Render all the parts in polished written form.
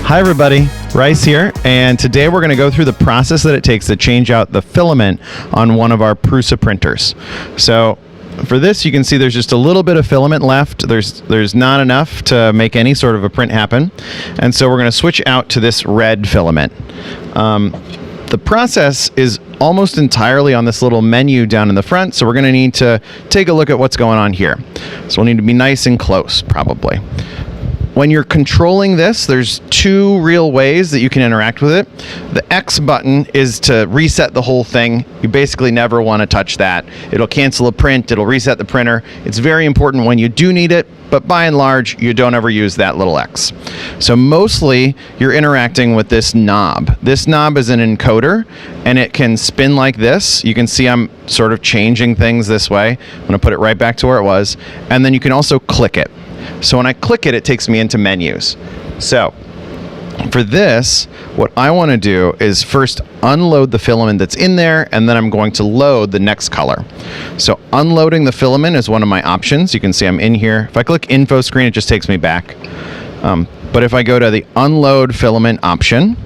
Hi everybody, Rice here, and today we're going to go through the process that it takes to change out the filament on one of our Prusa printers. So for this, you can see there's just a little bit of filament left. There's not enough to make any sort of a print happen, and so we're going to switch out to this red filament. The process is almost entirely on this little menu down in the front, so we're going to need to take a look at what's going on here. So we'll need to be nice and close, probably. When you're controlling this, there's two real ways that you can interact with it. The X button is to reset the whole thing. You basically never want to touch that. It'll cancel a print, it'll reset the printer. It's very important when you do need it, but by and large, you don't ever use that little X. So mostly, you're interacting with this knob. This knob is an encoder, and it can spin like this. You can see I'm sort of changing things this way. I'm going to put it right back to where it was, and then you can also click it. So when I click it, it takes me into menus. So for this, what I want to do is first unload the filament that's in there, and then I'm going to load the next color. So unloading the filament is one of my options. You can see I'm in here. If I click info screen, it just takes me back. But if I go to the unload filament option,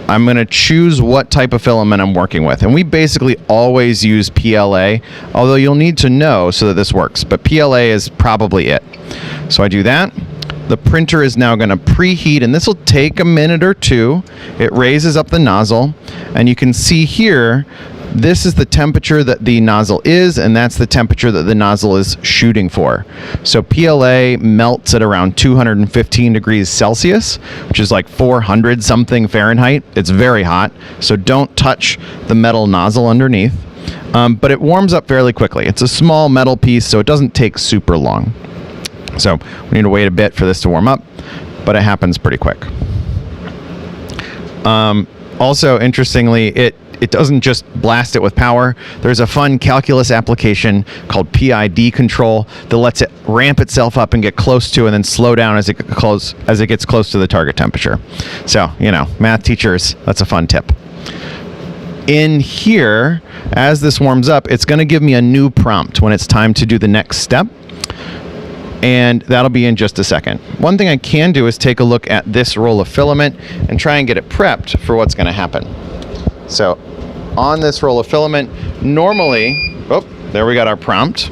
I'm going to choose what type of filament I'm working with. And we basically always use PLA, although you'll need to know so that this works. But PLA is probably it. So I do that. The printer is now going to preheat, and this will take a minute or two. It raises up the nozzle, and you can see here, this is the temperature that the nozzle is, and that's the temperature that the nozzle is shooting for. So PLA melts at around 215 degrees Celsius, which is like 400 something Fahrenheit. It's very hot, so don't touch the metal nozzle underneath. But it warms up fairly quickly. It's a small metal piece, so it doesn't take super long. So we need to wait a bit for this to warm up, but it happens pretty quick. Also, interestingly, it doesn't just blast it with power. There's a fun calculus application called PID control that lets it ramp itself up and get close to, and then slow down as it gets close to the target temperature. So, you know, math teachers, that's a fun tip. In here, as this warms up, it's going to give me a new prompt when it's time to do the next step. And that'll be in just a second. One thing I can do is take a look at this roll of filament and try and get it prepped for what's going to happen. So on this roll of filament, normally, oh, there we got our prompt.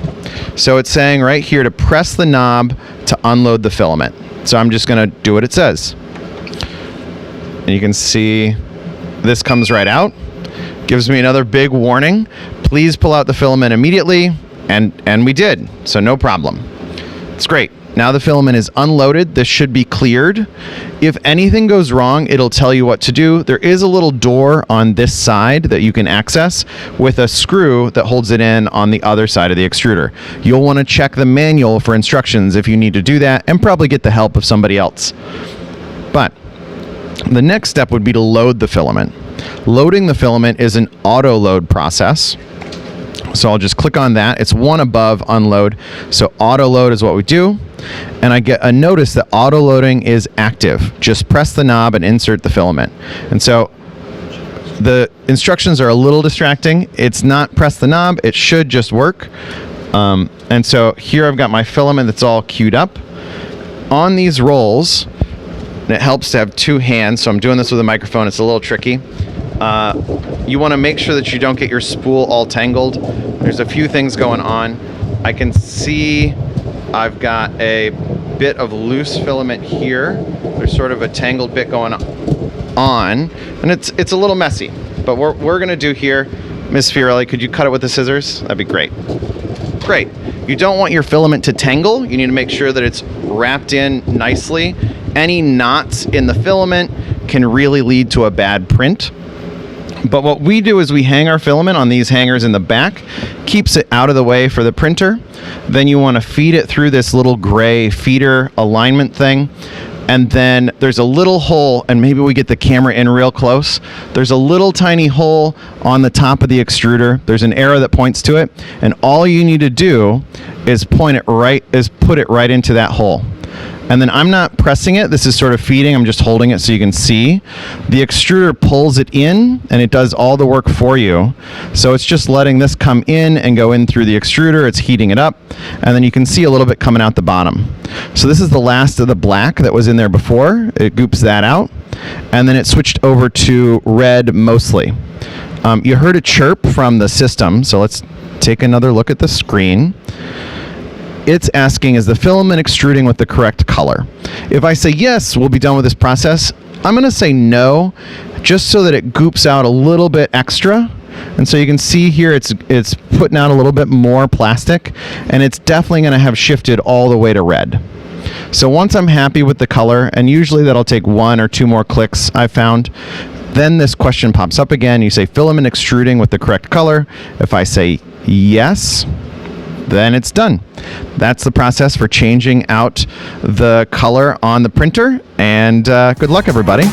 So it's saying right here to press the knob to unload the filament. So I'm just going to do what it says. And you can see this comes right out. Gives me another big warning. Please pull out the filament immediately. And we did. So no problem. It's great. Now the filament is unloaded. This should be cleared. If anything goes wrong, it'll tell you what to do. There is a little door on this side that you can access with a screw that holds it in on the other side of the extruder. You'll want to check the manual for instructions if you need to do that, and probably get the help of somebody else. But the next step would be to load the filament. Loading the filament is an auto load process. So I'll just click on that. It's one above unload. So auto load is what we do. And I get a notice that auto loading is active. Just press the knob and insert the filament. And so the instructions are a little distracting. It's not press the knob. It should just work. And so here I've got my filament that's all queued up. On these rolls, and it helps to have two hands. So I'm doing this with a microphone. It's a little tricky. You want to make sure that you don't get your spool all tangled. There's a few things going on. I can see I've got a bit of loose filament here. There's sort of a tangled bit going on, and it's a little messy. But what we're going to do here, Miss Fiorelli, could you cut it with the scissors? That'd be great. Great. You don't want your filament to tangle. You need to make sure that it's wrapped in nicely. Any knots in the filament can really lead to a bad print. But what we do is we hang our filament on these hangers in the back, keeps it out of the way for the printer. Then you want to feed it through this little gray feeder alignment thing. And then there's a little hole, and maybe we get the camera in real close. There's a little tiny hole on the top of the extruder. There's an arrow that points to it. And all you need to do is put it right into that hole. And then I'm not pressing it. This is sort of feeding. I'm just holding it so you can see. The extruder pulls it in, and it does all the work for you. So it's just letting this come in and go in through the extruder. It's heating it up. And then you can see a little bit coming out the bottom. So this is the last of the black that was in there before. It goops that out. And then it switched over to red mostly. You heard a chirp from the system, so let's take another look at the screen. It's asking, is the filament extruding with the correct color? If I say yes, we'll be done with this process. I'm going to say no, just so that it goops out a little bit extra. And so you can see here it's putting out a little bit more plastic, and it's definitely going to have shifted all the way to red. So once I'm happy with the color, and usually that'll take 1 or 2 more clicks, I've found, then this question pops up again. You say filament extruding with the correct color. If I say yes, then it's done. That's the process for changing out the color on the printer, and good luck, everybody.